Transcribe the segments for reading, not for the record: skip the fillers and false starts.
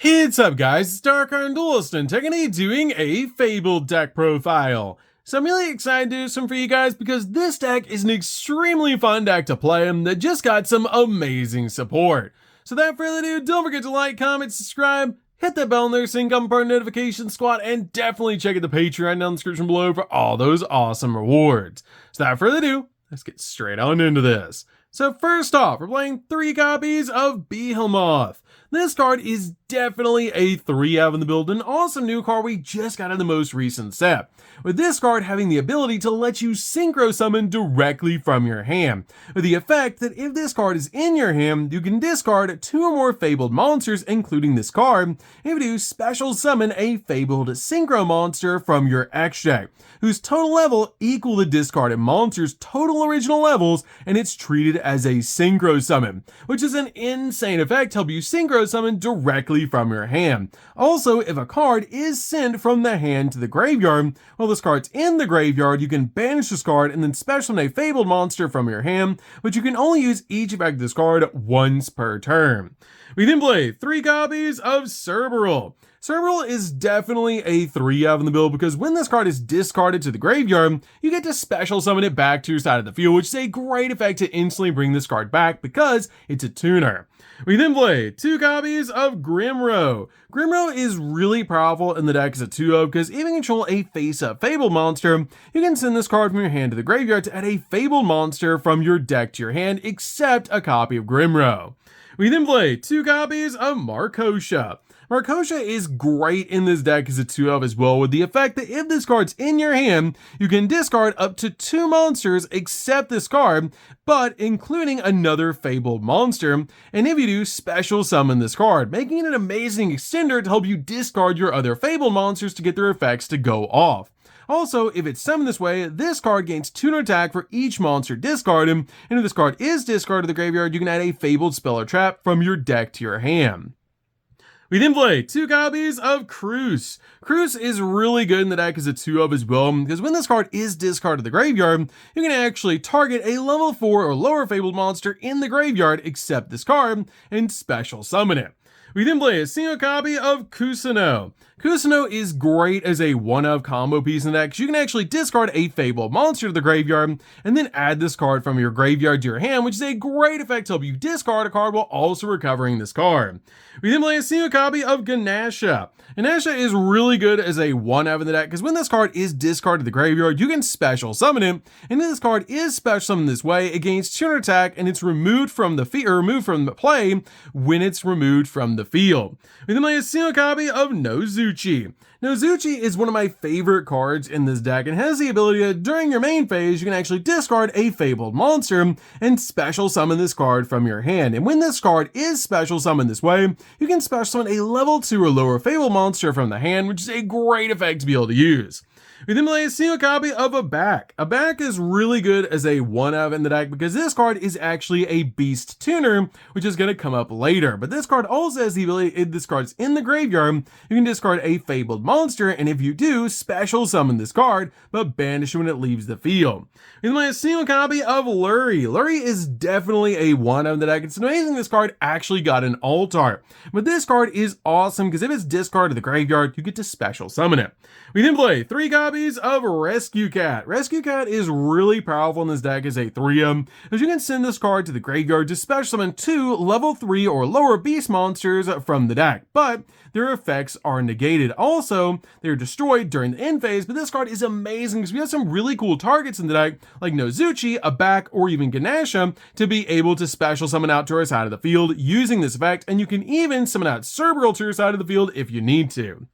What's up guys, it's DarkArmedDuelist and today doing a Fabled deck profile. So I'm really excited to do some for you guys because this deck is an extremely fun deck to play and that just got some amazing support. So without further ado, don't forget to like, comment, subscribe, hit that bell there so you can become part of the notification squad, and definitely check out the Patreon down in the description below for all those awesome rewards. So without further ado, let's get straight on into this. So first off, we're playing 3 copies of Behemoth. This card is definitely a 3-of in the build, an awesome new card we just got in the most recent set, with this card having the ability to let you synchro summon directly from your hand, with the effect that if this card is in your hand, you can discard 2 or more Fabled monsters, including this card. If you do, special summon a Fabled synchro monster from your extract, whose total level equal the discarded monster's total original levels, and it's treated as a synchro summon, which is an insane effect to help you synchro summon directly from your hand. Also, if a card is sent from the hand to the graveyard, while this card's in the graveyard, you can banish this card and then special summon a Fabled monster from your hand, but you can only use each effect of this card once per turn. We then play 3 copies of Cerberus. Cerberus is definitely a 3-of in the build because when this card is discarded to the graveyard, you get to special summon it back to your side of the field, which is a great effect to instantly bring this card back because it's a tuner. We then play 2 copies of Grimro. Grimro is really powerful in the deck as a 2-of because if you control a face-up Fabled monster, you can send this card from your hand to the graveyard to add a Fabled monster from your deck to your hand, except a copy of Grimro. We then play 2 copies of Marcosia. Marcosia is great in this deck as a 2-of as well, with the effect that if this card's in your hand, you can discard up to 2 monsters except this card, but including another Fabled monster, and if you do, special summon this card, making it an amazing extender to help you discard your other Fabled monsters to get their effects to go off. Also, if it's summoned this way, this card gains 2 attack for each monster discarded, and if this card is discarded to the graveyard, you can add a Fabled spell or trap from your deck to your hand. We then play 2 copies of Cruz. Cruz is really good in the deck as a 2-of as well, because when this card is discarded to the graveyard, you can actually target a level 4 or lower Fabled monster in the graveyard except this card, and special summon it. We then play a single copy of Kusano. Kusano is great as a 1-of combo piece in the deck because you can actually discard a Fabled monster to the graveyard and then add this card from your graveyard to your hand, which is a great effect to help you discard a card while also recovering this card. We then play a single copy of Ganesha. Ganesha is really good as a 1-of in the deck because when this card is discarded to the graveyard, you can special summon it, and if this card is special summoned this way, it gains 2 attack and it's removed from the play when it's removed from the field. We then play a single copy of Nozuchi. Nozuchi is one of my favorite cards in this deck and has the ability that during your main phase, you can actually discard a Fabled monster and special summon this card from your hand. And when this card is special summoned this way, you can special summon a level 2 or lower Fabled monster from the hand, which is a great effect to be able to use. We then play a single copy of Abak. Abak is really good as a 1-of in the deck because this card is actually a beast tuner, which is going to come up later. But this card also has the ability, if this card's in the graveyard, you can discard a Fabled monster, and if you do, special summon this card, but banish it when it leaves the field. We then play a single copy of Lurie. Lurie is definitely a 1-of in the deck. It's amazing this card actually got an alt art. But this card is awesome because if it's discarded to the graveyard, you get to special summon it. We then play 3 copies of Rescue Cat. Rescue Cat is really powerful in this deck as a 3-of, as you can send this card to the graveyard to special summon 2 level 3 or lower beast monsters from the deck, but their effects are negated. Also, they're destroyed during the end phase, but this card is amazing because we have some really cool targets in the deck, like Nozuchi, Abak, or even Ganesha, to be able to special summon out to our side of the field using this effect, and you can even summon out Cerberus to your side of the field if you need to.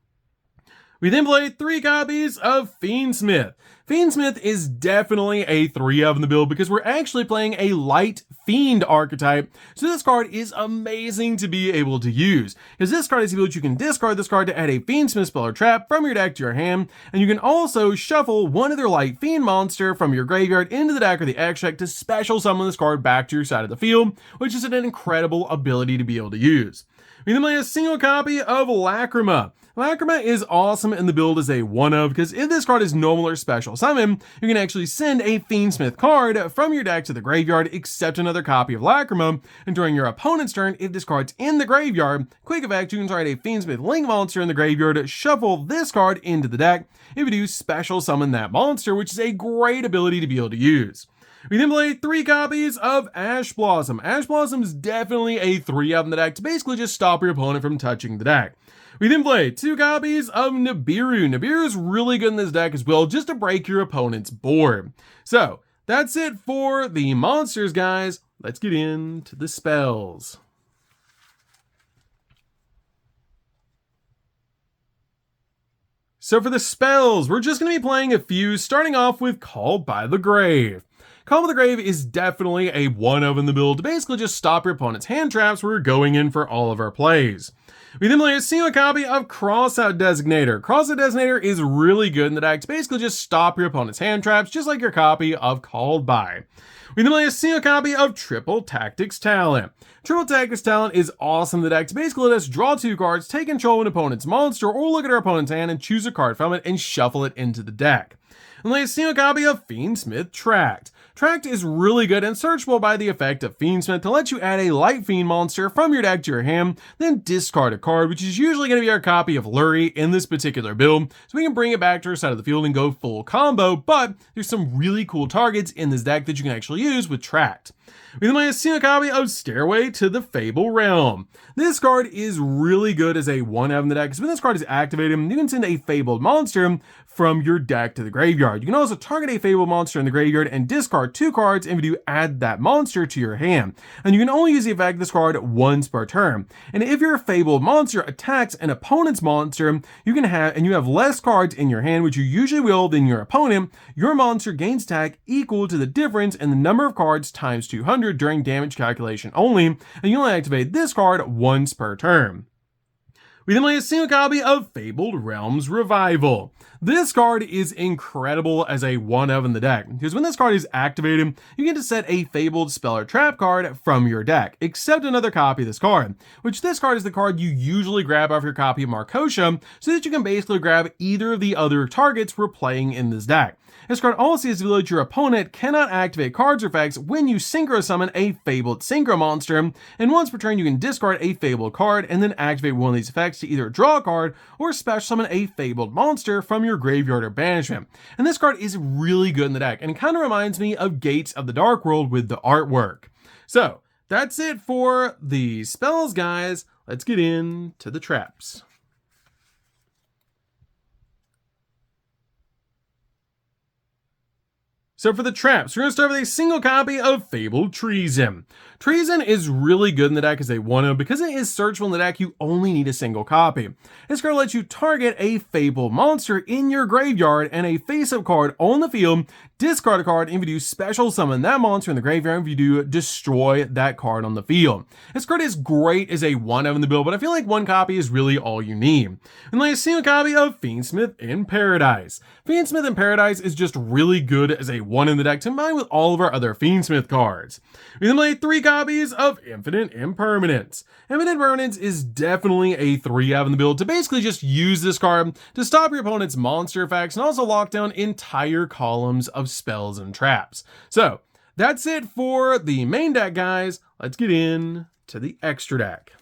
We then play 3 copies of Fiendsmith. Fiendsmith is definitely a 3-of in the build because we're actually playing a light fiend archetype, so this card is amazing to be able to use, because this card is the ability you can discard this card to add a Fiendsmith spell or trap from your deck to your hand, and you can also shuffle one other light fiend monster from your graveyard into the deck or the extract to special summon this card back to your side of the field, which is an incredible ability to be able to use. We then play a single copy of Lacrima. Lacrima is awesome in the build as a 1-of, because if this card is normal or special summon, you can actually send a Fiendsmith card from your deck to the graveyard, except another copy of Lacrima, and during your opponent's turn, if this card's in the graveyard, quick effect, you can target a Fiendsmith Link monster in the graveyard, shuffle this card into the deck. If you do, special summon that monster, which is a great ability to be able to use. We then play 3 copies of Ash Blossom. Ash Blossom is definitely a 3-of in the deck to basically just stop your opponent from touching the deck. We then play 2 copies of Nibiru. Nibiru is really good in this deck as well, just to break your opponent's board. So, that's it for the monsters, guys. Let's get into the spells. So for the spells, we're just going to be playing a few, starting off with Called by the Grave. Call by the Grave is definitely a 1-of in the build to basically just stop your opponent's hand traps when we're going in for all of our plays. We then play a single copy of Crossout Designator. Crossout Designator is really good in the deck to basically just stop your opponent's hand traps, just like your copy of Called By. We then play a single copy of Triple Tactics Talent. Triple Tactics Talent is awesome in the deck to basically let us draw 2 cards, take control of an opponent's monster, or look at our opponent's hand and choose a card from it and shuffle it into the deck. And play a single copy of Fiendsmith Tract. Tract is really good and searchable by the effect of Fiendsmith to let you add a Light Fiend monster from your deck to your hand, then discard a card, which is usually going to be our copy of Lurie in this particular build, so we can bring it back to our side of the field and go full combo, but there's some really cool targets in this deck that you can actually use with Tract. We then play a single copy of Stairway to the Fabled Realm. This card is really good as a 1-of in the deck, because when this card is activated, you can send a Fabled monster from your deck to the graveyard. You can also target a Fabled monster in the graveyard and discard 2 cards, and if you do, add that monster to your hand. And you can only use the effect of this card once per turn. And if your Fabled monster attacks an opponent's monster, you have less cards in your hand, which you usually will, than your opponent, your monster gains attack equal to the difference in the number of cards times 200 during damage calculation only, and you only activate this card once per turn. We then play a single copy of Fabled Realms Revival. This card is incredible as a 1-of in the deck, because when this card is activated, you get to set a Fabled Spell or Trap card from your deck, except another copy of this card, which this card is the card you usually grab off your copy of Marcosia, so that you can basically grab either of the other targets we're playing in this deck. This card also has the ability your opponent cannot activate cards or effects when you synchro summon a Fabled Synchro monster, and once per turn you can discard a Fabled card and then activate one of these effects to either draw a card or special summon a Fabled monster from your graveyard or banishment. And this card is really good in the deck, and it kind of reminds me of Gates of the Dark World with the artwork. So, that's it for the spells, guys. Let's get into the traps. So for the traps, we're going to start with a single copy of Fabled Treason. Treason is really good in the deck as a 1-of because it is searchable in the deck. You only need a single copy. This card lets you target a Fabled monster in your graveyard and a face-up card on the field, discard a card, and if you do, special summon that monster in the graveyard. If you do, destroy that card on the field. This card is great as a 1-of in the build, but I feel like 1 copy is really all you need. And like a single copy of Fiendsmith in Paradise. Fiendsmith in Paradise is just really good as a 1 in the deck, combined with all of our other Fiendsmith cards. We then play 3 copies of Infinite Impermanence. Infinite Impermanence is definitely a 3-of in the build to basically just use this card to stop your opponent's monster effects and also lock down entire columns of spells and traps. So that's it for the main deck, guys. Let's get in to the extra deck.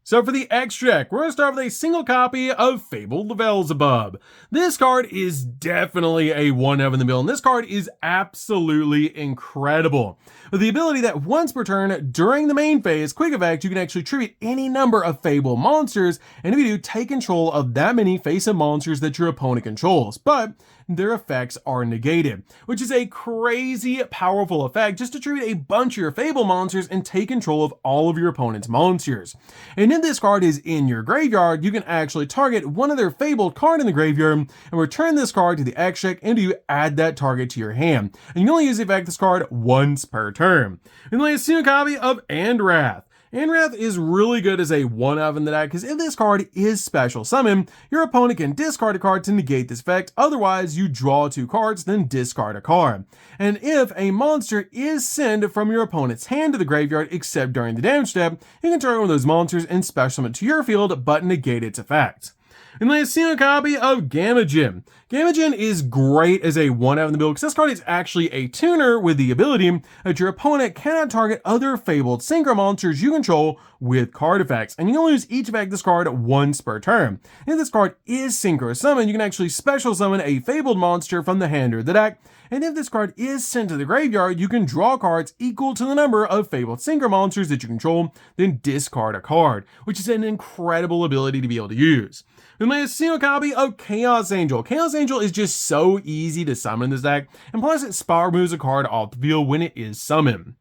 So for the extra deck, we're going to start with a single copy of Fabled Beelzebub. This card is definitely a 1-of in the build, and this card is absolutely incredible. With the ability that once per turn during the main phase, quick effect, you can actually tribute any number of Fabled monsters, and if you do, take control of that many face-up monsters that your opponent controls, but their effects are negated, which is a crazy powerful effect just to tribute a bunch of your Fabled monsters and take control of all of your opponent's monsters. And if this card is in your graveyard, you can actually target one of their Fabled card in the graveyard and return this card to the X deck, and you add that target to your hand. And you can only use the effect of this card once per turn. And then a single copy of Andrath. Anwrath is really good as a 1-of in the deck because if this card is special summon, your opponent can discard a card to negate this effect, otherwise you draw 2 cards, then discard a card. And if a monster is sent from your opponent's hand to the graveyard except during the damage step, you can target one of those monsters and special summon to your field but negate its effect. And then a single copy of Gamagen. Gamagen is great as a 1-of in the build because this card is actually a tuner with the ability that your opponent cannot target other Fabled synchro monsters you control with card effects, and you can only use each effect this card once per turn. And if this card is synchro summoned, you can actually special summon a Fabled monster from the hand or the deck, and if this card is sent to the graveyard, you can draw cards equal to the number of Fabled synchro monsters that you control, then discard a card, which is an incredible ability to be able to use. Then lay a single copy of Chaos Angel. Chaos Angel is just so easy to summon in this deck, and plus it spot removes a card off the field when it is summoned.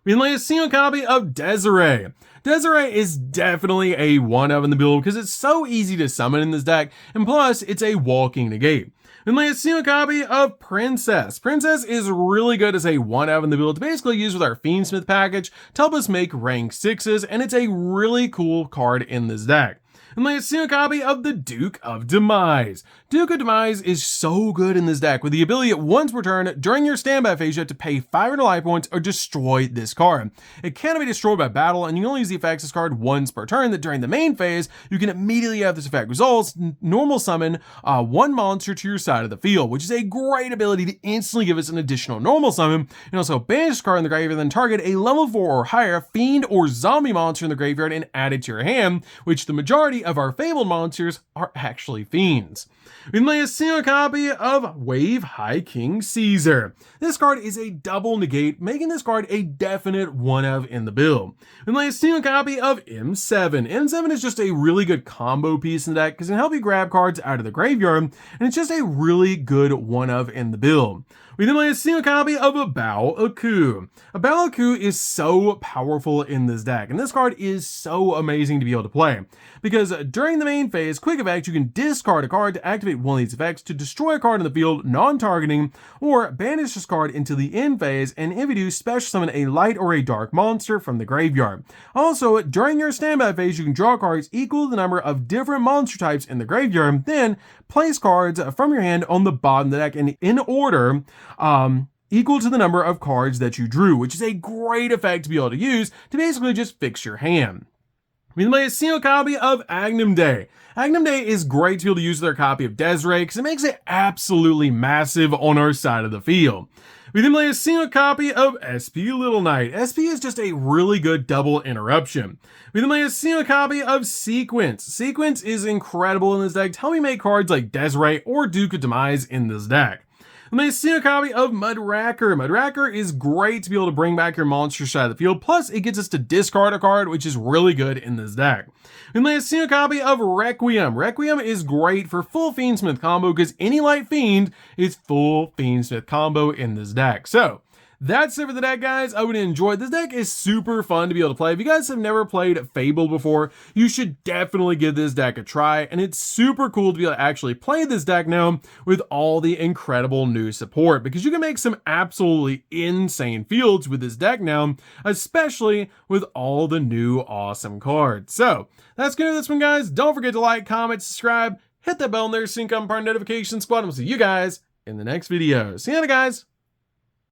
We can lay a single copy of Desiree. Desiree is definitely a 1-of in the build because it's so easy to summon in this deck, and plus it's a walking negate. Then lay a single copy of Princess. Princess is really good as a 1-of in the build to basically use with our Fiendsmith package to help us make rank 6s, and it's a really cool card in this deck. And lay a single copy of the Duke of Demise. Duke of Demise is so good in this deck with the ability at once per turn during your standby phase you have to pay 500 life points or destroy this card. It cannot be destroyed by battle, and you can only use the effects of this card once per turn. That during the main phase you can immediately have this effect results normal summon 1 monster to your side of the field, which is a great ability to instantly give us an additional normal summon, and also banish this card in the graveyard, then target a level 4 or higher fiend or zombie monster in the graveyard and add it to your hand, which the majority of our Fabled monsters are actually fiends. We can lay a single copy of Wave High King Caesar. This card is a double negate, making this card a definite 1-of in the build. We can lay a single copy of M7. M7 is just a really good combo piece in the deck because it can help you grab cards out of the graveyard, and it's just a really good 1-of in the build. We then lay a single copy of a Bao Aku. A Bao Aku is so powerful in this deck, and this card is so amazing to be able to play. Because during the main phase, quick effect, you can discard a card to activate one of these effects to destroy a card in the field non-targeting, or banish this card into the end phase, and if you do, special summon a light or a dark monster from the graveyard. Also, during your standby phase, you can draw cards equal to the number of different monster types in the graveyard, then place cards from your hand on the bottom of the deck and in order equal to the number of cards that you drew, which is a great effect to be able to use to basically just fix your hand. We then play a single copy of Agnum Day. Agnum Day is great to be able to use with our copy of Desiree because it makes it absolutely massive on our side of the field. We then play a single copy of SP Little Knight. SP is just a really good double interruption. We then play a single copy of Sequence. Sequence is incredible in this deck to help me make cards like Desiree or Duke of Demise in this deck. We then play a single copy of Mudracker. Mudracker is great to be able to bring back your monster side of the field, plus it gets us to discard a card, which is really good in this deck. We then play a single copy of Requiem. Requiem is great for full Fiendsmith combo because any light fiend is full Fiendsmith combo in this deck. So that's it for the deck, guys. I would enjoy this deck. Is super fun to be able to play. If you guys have never played Fabled before, you should definitely give this deck a try, and it's super cool to be able to actually play this deck now with all the incredible new support, because you can make some absolutely insane fields with this deck now, especially with all the new awesome cards. So that's good for this one, guys. Don't forget to like, comment, subscribe, hit that bell in there so you can become part of the notification squad, and we'll see you guys in the next video. See you later, guys.